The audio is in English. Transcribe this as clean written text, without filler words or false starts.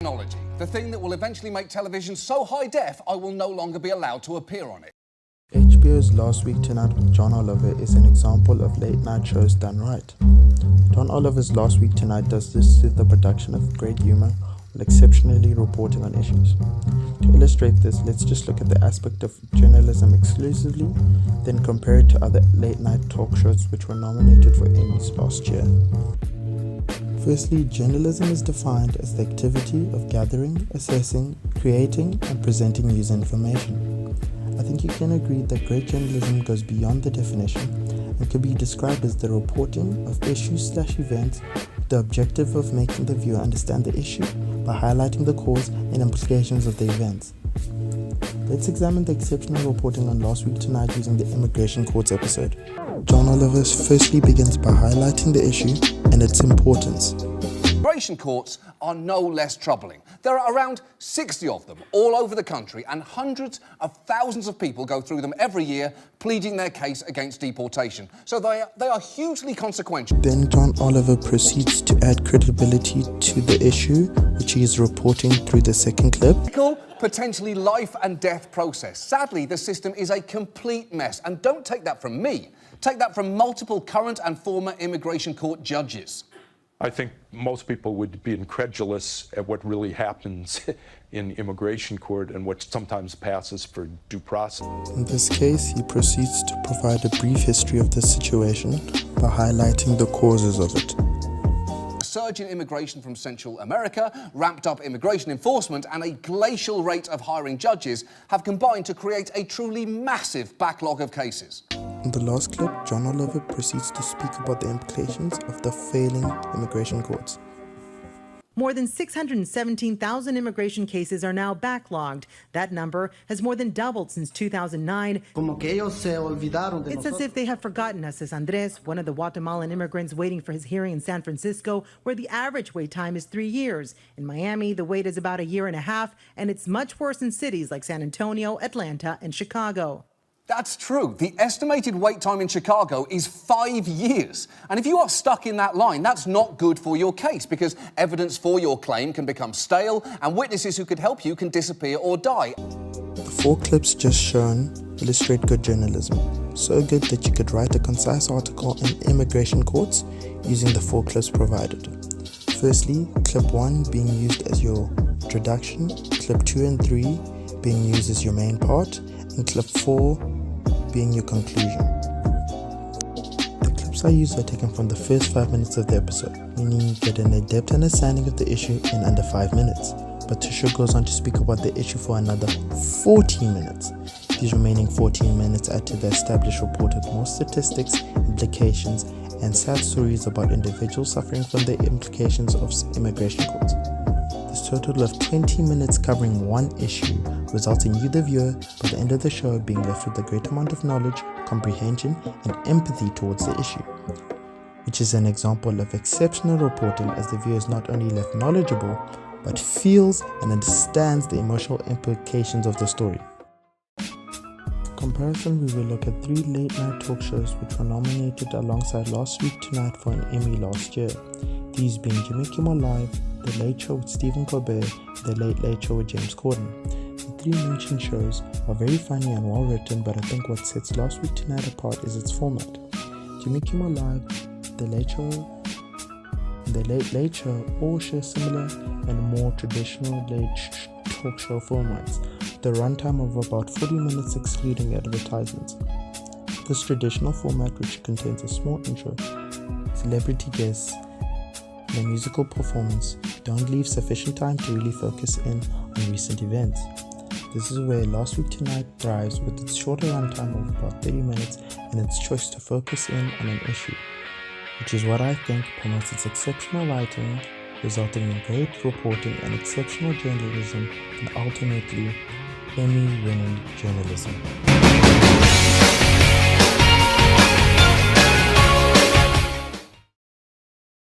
Technology, the thing that will eventually make television so high def I will no longer be allowed to appear on it. HBO's Last Week Tonight with John Oliver is an example of late night shows done right. John Oliver's Last Week Tonight does this through the production of great humor while exceptionally reporting on issues. To illustrate this, let's just look at the aspect of journalism exclusively, then compare it to other late night talk shows which were nominated for Emmys last year. Firstly, journalism is defined as the activity of gathering, assessing, creating, and presenting news information. I think you can agree that great journalism goes beyond the definition and can be described as the reporting of issues/events with the objective of making the viewer understand the issue by highlighting the cause and implications of the events. Let's examine the exceptional reporting on Last Week Tonight using the immigration courts episode. John Oliver firstly begins by highlighting the issue and its importance. Immigration courts are no less troubling. There are around 60 of them all over the country, and hundreds of thousands of people go through them every year pleading their case against deportation. So they are hugely consequential. Then John Oliver proceeds to add credibility to the issue, which he is reporting through the second clip. Potentially life and death process. Sadly, the system is a complete mess, and don't take that from me. Take that from multiple current and former immigration court judges. I think most people would be incredulous at what really happens in immigration court and what sometimes passes for due process. In this case, he proceeds to provide a brief history of the situation by highlighting the causes of it. Surge in immigration from Central America, ramped up immigration enforcement, and a glacial rate of hiring judges have combined to create a truly massive backlog of cases. In the last clip, John Oliver proceeds to speak about the implications of the failing immigration courts. More than 617,000 immigration cases are now backlogged. That number has more than doubled since 2009. It's as if they have forgotten us, says Andres, one of the Guatemalan immigrants waiting for his hearing in San Francisco, where the average wait time is 3 years. In Miami, the wait is about 1.5 years, and it's much worse in cities like San Antonio, Atlanta, and Chicago. That's true. The estimated wait time in Chicago is 5 years. And if you are stuck in that line, that's not good for your case, because evidence for your claim can become stale and witnesses who could help you can disappear or die. The 4 clips just shown illustrate good journalism. So good that you could write a concise article in immigration courts using the 4 clips provided. Firstly, clip 1 being used as your introduction, clip 2 and 3 being used as your main part, and clip 4 being your conclusion. The clips I used are taken from the first 5 minutes of the episode, meaning you get an in-depth understanding of the issue in under 5 minutes. But the show goes on to speak about the issue for another 14 minutes. These remaining 14 minutes add to the established report with more statistics, implications, and sad stories about individuals suffering from the implications of immigration courts. This total of 20 minutes covering one issue results in you, the viewer, by the end of the show being left with a great amount of knowledge, comprehension, and empathy towards the issue, which is an example of exceptional reporting, as the viewer is not only left knowledgeable, but feels and understands the emotional implications of the story. For comparison, we will look at 3 late-night talk shows which were nominated alongside Last Week Tonight for an Emmy last year, these being Jimmy Kimmel Live, The Late Show with Stephen Colbert, and The Late Late Show with James Corden. The 3 mentioned shows are very funny and well written, but I think what sets Last Week Tonight apart is its format. Jimmy Kimmel Live, The Late Show, and The Late Late Show all share similar and more traditional late talk show formats, with a runtime of about 40 minutes excluding advertisements. This traditional format, which contains a small intro, celebrity guests, and a musical performance, don't leave sufficient time to really focus in on recent events. This is where Last Week Tonight thrives with its shorter runtime of about 30 minutes and its choice to focus in on an issue, which is what I think promotes its exceptional writing, resulting in great reporting and exceptional journalism, and ultimately Emmy-winning journalism.